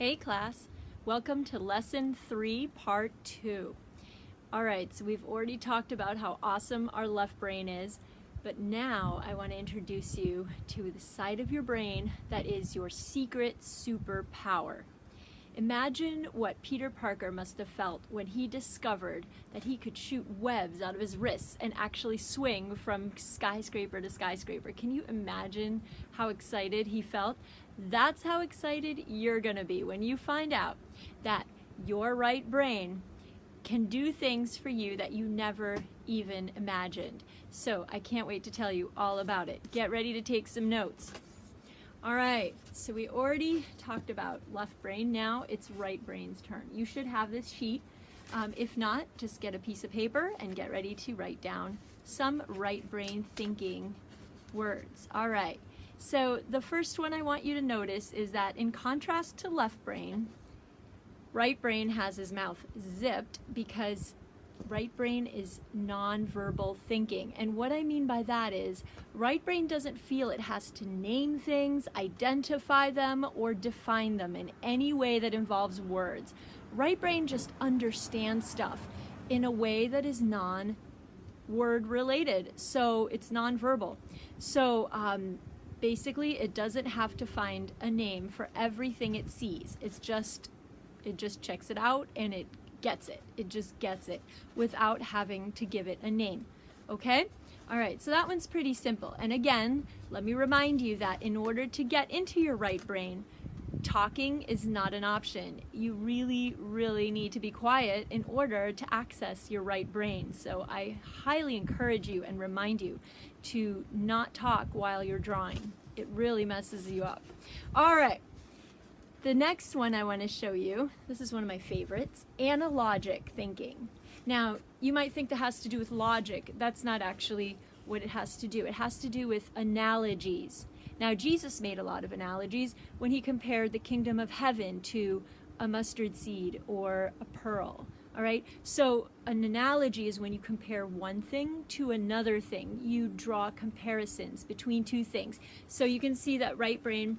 Hey class, welcome to lesson 3, part 2. Alright, so we've already talked about how awesome our left brain is, but now I want to introduce you to the side of your brain that is your secret superpower. Imagine what Peter Parker must have felt when he discovered that he could shoot webs out of his wrists and actually swing from skyscraper to skyscraper. Can you imagine how excited he felt? That's how excited you're gonna be when you find out that your right brain can do things for you that you never even imagined. So I can't wait to tell you all about it. Get ready to take some notes. All right, so we already talked about left brain. Now it's right brain's turn. You should have this sheet. If not, just get a piece of paper and get ready to write down some right brain thinking words. All right, so the first one I want you to notice is that in contrast to left brain, right brain has his mouth zipped because right brain is nonverbal thinking. And what I mean by that is right brain doesn't feel it has to name things, identify them, or define them in any way that involves words. Right brain just understands stuff in a way that is non-word related, so it's nonverbal. So basically it doesn't have to find a name for everything it sees. It just checks it out and it gets it. It just gets it without having to give it a name. Okay? All right, so that one's pretty simple. And again, let me remind you that in order to get into your right brain, talking is not an option. You really, really need to be quiet in order to access your right brain. So I highly encourage you and remind you to not talk while you're drawing. It really messes you up. All right. The next one I want to show you, this is one of my favorites, analogic thinking. Now, you might think that has to do with logic. That's not actually what it has to do. It has to do with analogies. Now, Jesus made a lot of analogies when he compared the kingdom of heaven to a mustard seed or a pearl. All right? So an analogy is when you compare one thing to another thing. You draw comparisons between two things. So you can see that right brain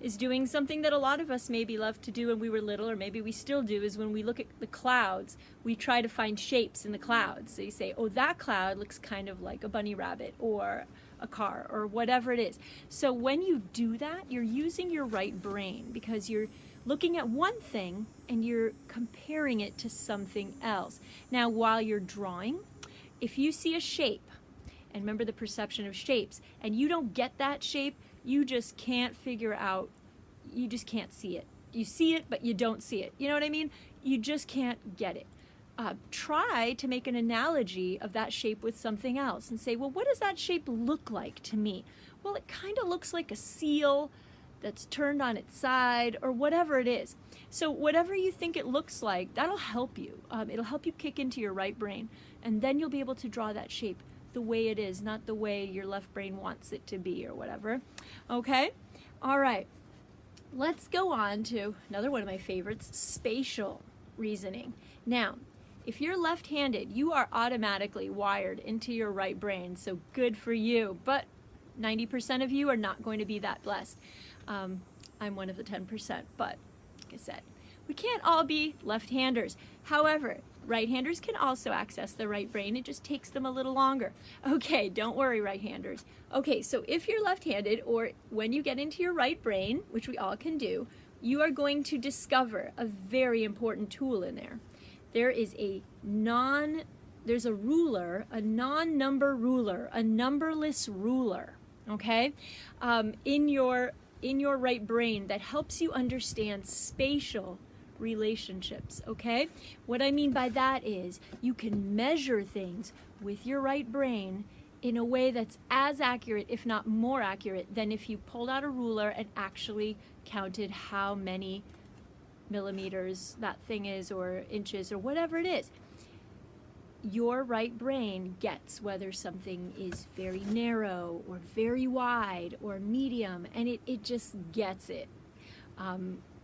is doing something that a lot of us maybe loved to do when we were little, or maybe we still do, is when we look at the clouds, we try to find shapes in the clouds. So you say, oh, that cloud looks kind of like a bunny rabbit or a car or whatever it is. So when you do that, you're using your right brain because you're looking at one thing and you're comparing it to something else. Now, while you're drawing, if you see a shape, and remember the perception of shapes, and you don't get that shape, you just can't figure out, you just can't see it. You see it, but you don't see it. You know what I mean? You just can't get it. Try to make an analogy of that shape with something else and say, well, what does that shape look like to me? Well, it kind of looks like a seal that's turned on its side or whatever it is. So whatever you think it looks like, that'll help you. It'll help you kick into your right brain, and then you'll be able to draw that shape the way it is, not the way your left brain wants it to be or whatever. Okay? All right. Let's go on to another one of my favorites, spatial reasoning. Now, if you're left-handed, you are automatically wired into your right brain, so good for you. But 90% of you are not going to be that blessed. I'm one of the 10%, but like I said, we can't all be left-handers. However, right-handers can also access the right brain. It just takes them a little longer. Okay, don't worry, right-handers. Okay, so if you're left-handed, or when you get into your right brain, which we all can do, you are going to discover a very important tool in there. There's a ruler, a non-number ruler, a numberless ruler, okay, in your right brain that helps you understand spatial relationships, okay? What I mean by that is you can measure things with your right brain in a way that's as accurate, if not more accurate, than if you pulled out a ruler and actually counted how many millimeters that thing is, or inches, or whatever it is. Your right brain gets whether something is very narrow or very wide or medium, and it just gets it.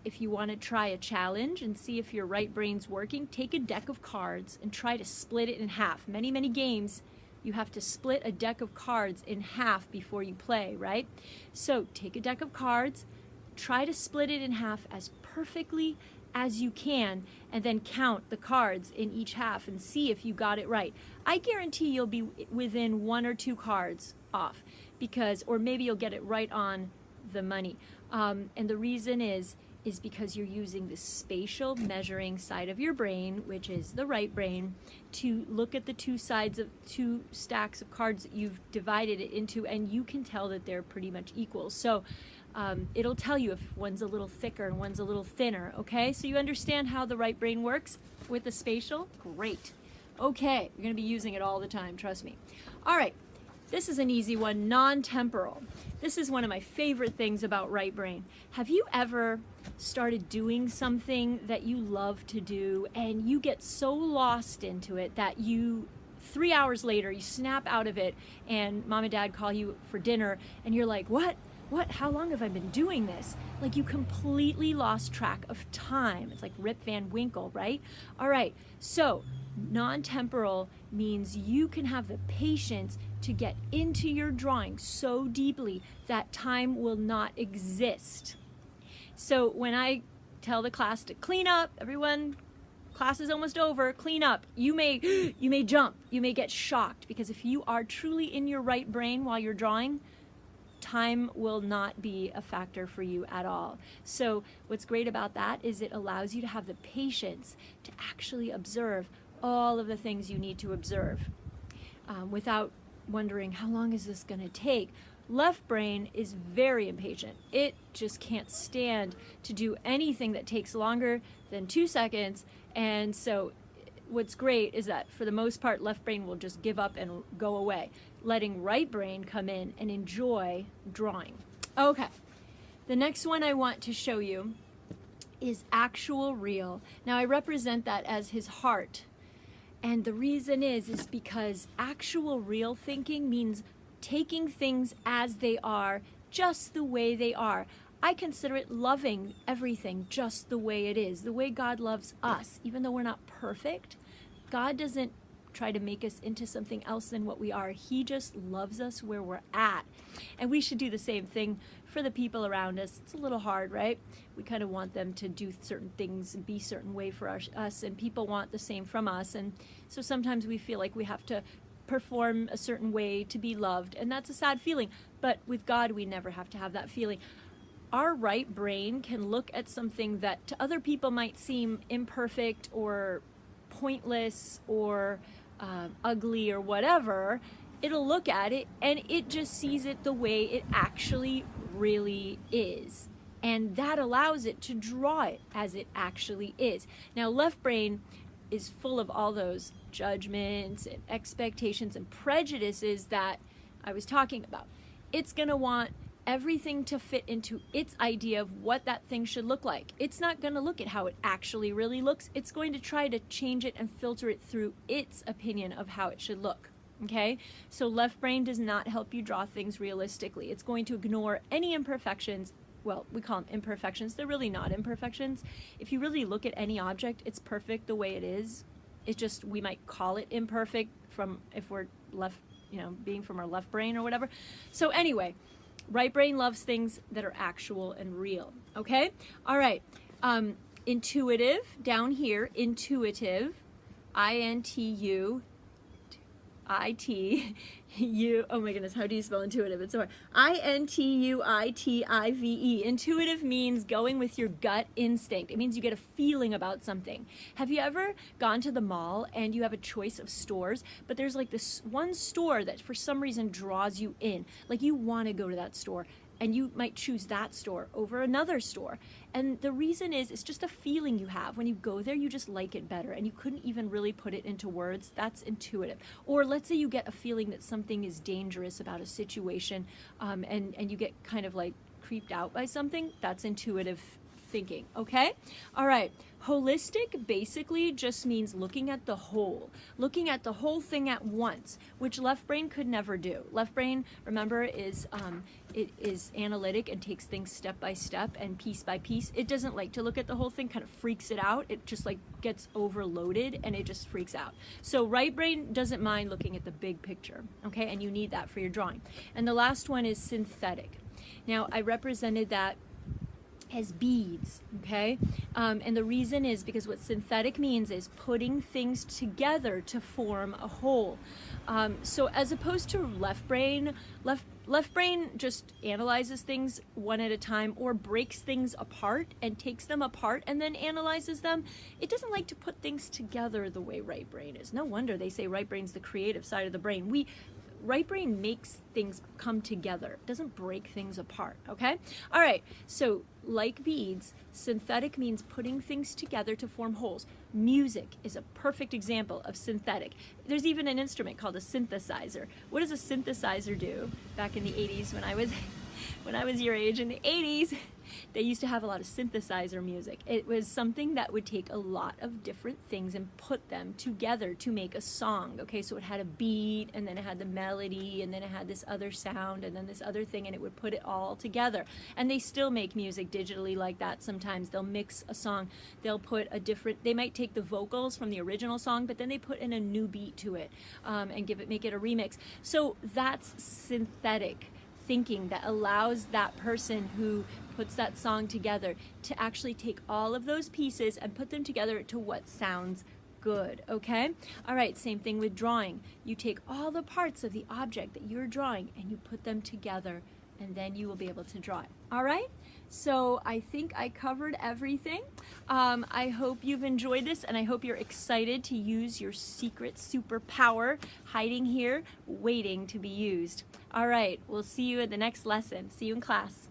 If you want to try a challenge and see if your right brain's working, take a deck of cards and try to split it in half. Many, many games, you have to split a deck of cards in half before you play, right? So take a deck of cards, try to split it in half as perfectly as you can, and then count the cards in each half and see if you got it right. I guarantee you'll be within 1 or 2 cards off, or maybe you'll get it right on the money. And the reason is because you're using the spatial measuring side of your brain, which is the right brain, to look at the two stacks of cards that you've divided it into, and you can tell that they're pretty much equal. So it'll tell you if one's a little thicker and one's a little thinner, okay? So you understand how the right brain works with the spatial? Great. Okay, you're gonna be using it all the time, trust me. All right, this is an easy one, non-temporal. This is one of my favorite things about right brain. Have you ever started doing something that you love to do and you get so lost into it that 3 hours later, you snap out of it and mom and dad call you for dinner and you're like, what? How long have I been doing this? Like, you completely lost track of time. It's like Rip Van Winkle, right? All right, so non-temporal means you can have the patience to get into your drawing so deeply that time will not exist. So when I tell the class to clean up, everyone, class is almost over, clean up, you may jump, you may get shocked, because if you are truly in your right brain while you're drawing, time will not be a factor for you at all. So what's great about that is it allows you to have the patience to actually observe all of the things you need to observe without wondering, how long is this going to take? Left brain is very impatient. It just can't stand to do anything that takes longer than 2 seconds. And so what's great is that for the most part, left brain will just give up and go away, letting right brain come in and enjoy drawing. Okay, the next one I want to show you is actual real. Now I represent that as his heart. And the reason is because actual real thinking means taking things as they are, just the way they are. I consider it loving everything just the way it is, the way God loves us. Even though we're not perfect, God doesn't try to make us into something else than what we are. He just loves us where we're at. And we should do the same thing for the people around us. It's a little hard, right? We kind of want them to do certain things and be a certain way for us, and people want the same from us. And so sometimes we feel like we have to perform a certain way to be loved, and that's a sad feeling. But with God, we never have to have that feeling. Our right brain can look at something that to other people might seem imperfect or pointless or ugly or whatever. It'll look at it and it just sees it the way it actually really is. And that allows it to draw it as it actually is. Now, left brain is full of all those judgments and expectations and prejudices that I was talking about. It's going to want everything to fit into its idea of what that thing should look like. It's not going to look at how it actually really looks. It's going to try to change it and filter it through its opinion of how it should look. Okay? So left brain does not help you draw things realistically. It's going to ignore any imperfections. Well, we call them imperfections. They're really not imperfections. If you really look at any object, it's perfect the way it is. It's just, we might call it imperfect if we're left, being from our left brain or whatever. So anyway, right brain loves things that are actual and real, okay? All right, intuitive, down here, intuitive, I-N-T-U-I-T-U, oh my goodness, how do you spell intuitive? It's so hard. I-N-T-U-I-T-I-V-E. Intuitive means going with your gut instinct. It means you get a feeling about something. Have you ever gone to the mall and you have a choice of stores, but there's like this one store that for some reason draws you in? Like you want to go to that store, and you might choose that store over another store. And the reason is, it's just a feeling you have. When you go there, you just like it better, and you couldn't even really put it into words. That's intuitive. Or let's say you get a feeling that something is dangerous about a situation, and you get kind of like creeped out by something. That's intuitive thinking, okay? All right, holistic basically just means looking at the whole thing at once, which left brain could never do. Left brain, remember, it is analytic and takes things step by step and piece by piece. It doesn't like to look at the whole thing, kind of freaks it out. It just like gets overloaded and it just freaks out. So right brain doesn't mind looking at the big picture, okay? And you need that for your drawing. And the last one is synthetic. Now, I represented that as beads, okay? And the reason is because what synthetic means is putting things together to form a whole. So as opposed to left brain just analyzes things one at a time or breaks things apart and takes them apart and then analyzes them. It doesn't like to put things together the way right brain is. No wonder they say right brain's the creative side of the brain. Right brain makes things come together. It doesn't break things apart, okay? All right, so like beads, synthetic means putting things together to form wholes. Music is a perfect example of synthetic. There's even an instrument called a synthesizer. What does a synthesizer do? Back in the 80s when I was your age in the 80s, they used to have a lot of synthesizer music. It was something that would take a lot of different things and put them together to make a song. Okay, so it had a beat, and then it had the melody, and then it had this other sound, and then this other thing, and it would put it all together. And they still make music digitally like that sometimes. They'll mix a song, they'll put they might take the vocals from the original song, but then they put in a new beat to it and make it a remix. So that's synthetic thinking that allows that person who puts that song together to actually take all of those pieces and put them together to what sounds good, okay? All right, same thing with drawing. You take all the parts of the object that you're drawing and you put them together, and then you will be able to draw it. All right? So I think I covered everything. I hope you've enjoyed this, and I hope you're excited to use your secret superpower hiding here, waiting to be used. All right, we'll see you in the next lesson. See you in class.